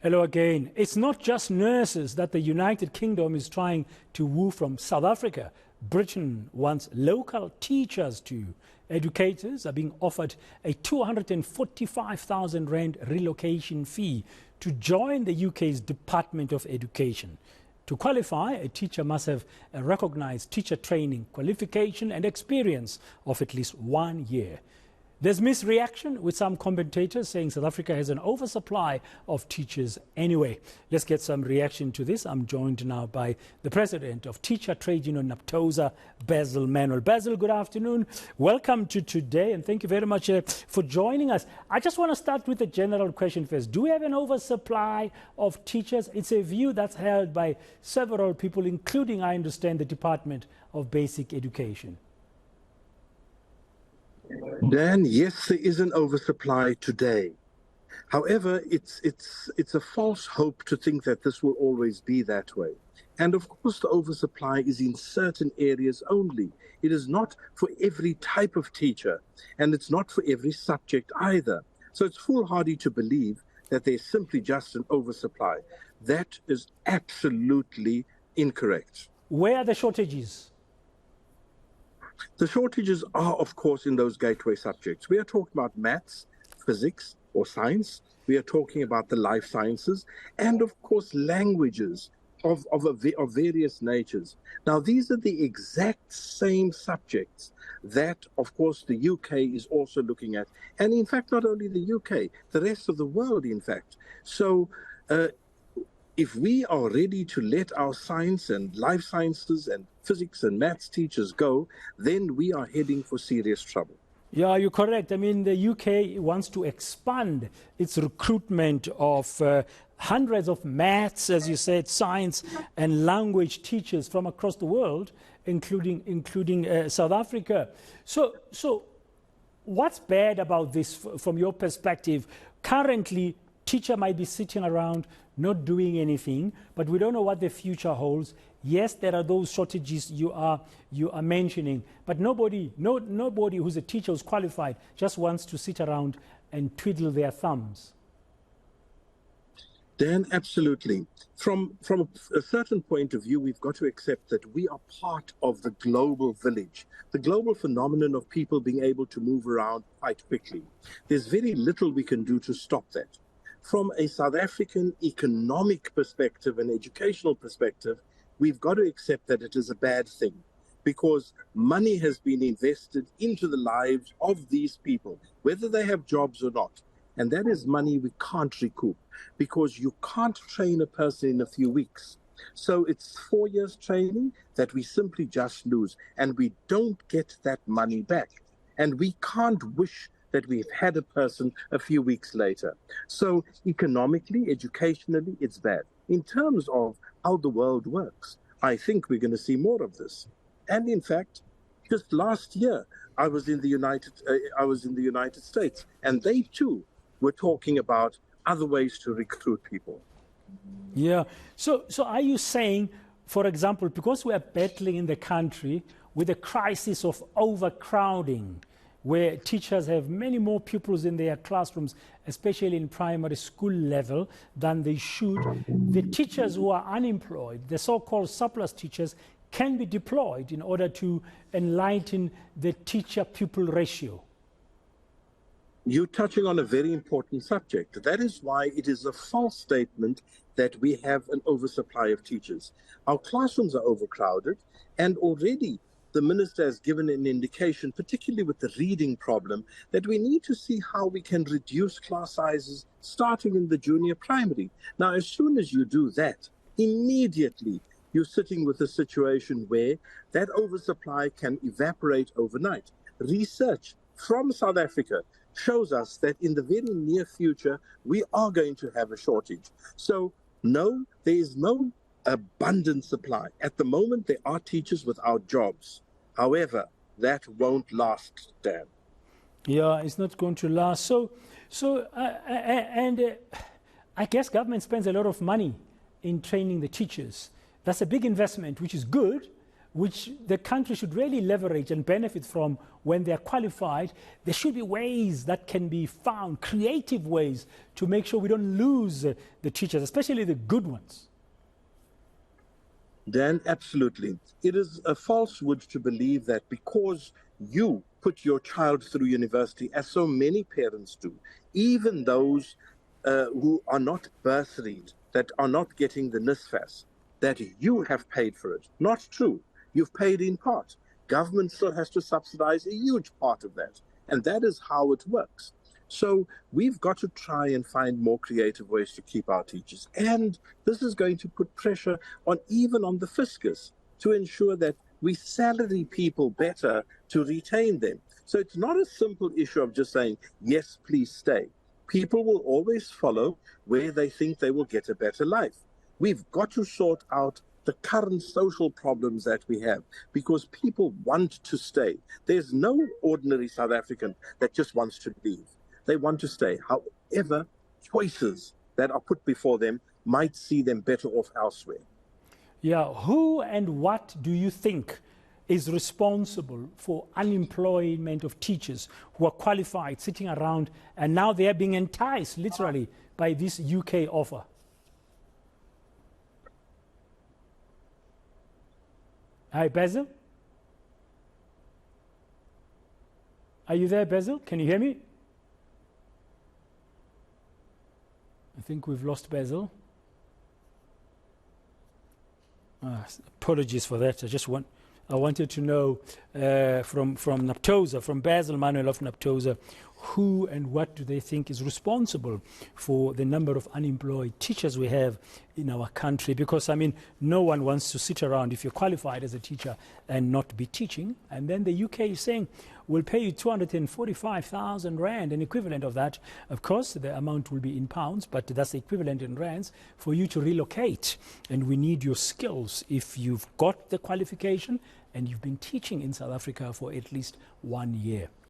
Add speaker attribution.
Speaker 1: Hello again. It's not just nurses that the United Kingdom is trying to woo from South Africa. Britain wants local teachers too. Educators are being offered a 245,000 rand relocation fee to join the UK's Department of Education. To qualify, a teacher must have a recognised teacher training, qualification and experience of at least 1 year. There's misreaction with some commentators saying South Africa has an oversupply of teachers anyway. Let's get some reaction to this. I'm joined now by the president of Teacher Trade Union Naptosa, Basil Manuel. Basil, good afternoon. Welcome to today and thank you very much for joining us. I just want to start with a general question first. Do we have an oversupply of teachers? It's a view that's held by several people, including, I understand, the Department of Basic Education.
Speaker 2: Dan, yes, there is an oversupply today. However, it's a false hope to think that this will always be that way. And of course, the oversupply is in certain areas only. It is not for every type of teacher, and it's not for every subject either. So it's foolhardy to believe that there's simply just an oversupply. That is absolutely incorrect.
Speaker 1: Where are the shortages?
Speaker 2: The shortages are, of course, in those gateway subjects. We are talking about maths, physics, or science. We are talking about the life sciences, and of course, languages of various natures. Now, these are the exact same subjects that, of course, the UK is also looking at. And in fact, not only the UK, the rest of the world, in fact. So, if we are ready to let our science and life sciences and physics and maths teachers go, then we are heading for serious trouble.
Speaker 1: Yeah, you're correct. I mean, the UK wants to expand its recruitment of hundreds of maths, as you said, science and language teachers from across the world, including South Africa. So what's bad about this from your perspective? Currently, teacher might be sitting around not doing anything, but we don't know what the future holds. Yes, there are those shortages you are mentioning, but nobody who's a teacher who's qualified just wants to sit around and twiddle their thumbs.
Speaker 2: Dan, absolutely. From a certain point of view, we've got to accept that we are part of the global village, the global phenomenon of people being able to move around quite quickly. There's very little we can do to stop that. From a South African economic perspective and educational perspective, we've got to accept that it is a bad thing because money has been invested into the lives of these people, whether they have jobs or not. And that is money we can't recoup because you can't train a person in a few weeks. So it's 4 years training that we simply just lose and we don't get that money back. And we can't wish that we've had a person a few weeks later. So economically, educationally, it's bad. In terms of how the world works, I think we're going to see more of this. And in fact, just last year, I was in the United States, and they too were talking about other ways to recruit people.
Speaker 1: Yeah. So are you saying, for example, because we are battling in the country with a crisis of overcrowding, where teachers have many more pupils in their classrooms, especially in primary school level, than they should, the teachers who are unemployed, the so-called surplus teachers, can be deployed in order to enlighten the teacher-pupil ratio?
Speaker 2: You're touching on a very important subject. That is why it is a false statement that we have an oversupply of teachers. Our classrooms are overcrowded, and already the minister has given an indication, particularly with the reading problem, that we need to see how we can reduce class sizes starting in the junior primary. Now, as soon as you do that, immediately you're sitting with a situation where that oversupply can evaporate overnight. Research from South Africa shows us that in the very near future, we are going to have a shortage. So, no, there is no abundant supply. At the moment, there are teachers without jobs. However, that won't last, Dan.
Speaker 1: Yeah, it's not going to last. I guess government spends a lot of money in training the teachers. That's a big investment, which is good, which the country should really leverage and benefit from when they are qualified. There should be ways that can be found, creative ways, to make sure we don't lose the teachers, especially the good ones.
Speaker 2: Dan, absolutely. It is a falsehood to believe that because you put your child through university, as so many parents do, even those who are not bursaried, that are not getting the NSFAS, that you have paid for it. Not true. You've paid in part. Government still has to subsidize a huge part of that. And that is how it works. So we've got to try and find more creative ways to keep our teachers. And this is going to put pressure on even on the fiscus to ensure that we salary people better to retain them. So it's not a simple issue of just saying, yes, please stay. People will always follow where they think they will get a better life. We've got to sort out the current social problems that we have because people want to stay. There's no ordinary South African that just wants to leave. They want to stay. However, choices that are put before them might see them better off elsewhere.
Speaker 1: Yeah, who and what do you think is responsible for unemployment of teachers who are qualified, sitting around, and now they are being enticed, literally, by this UK offer? Hi, Basil? Are you there, Basil? Can you hear me? I think we've lost Basil. Apologies for that. I wanted to know from Naptosa, from Basil Manuel of Naptosa, who and what do they think is responsible for the number of unemployed teachers we have in our country? Because, I mean, no one wants to sit around if you're qualified as a teacher and not be teaching. And then the UK is saying, we'll pay you 245,000 Rand, an equivalent of that. Of course, the amount will be in pounds, but that's the equivalent in rands for you to relocate. And we need your skills if you've got the qualification and you've been teaching in South Africa for at least 1 year.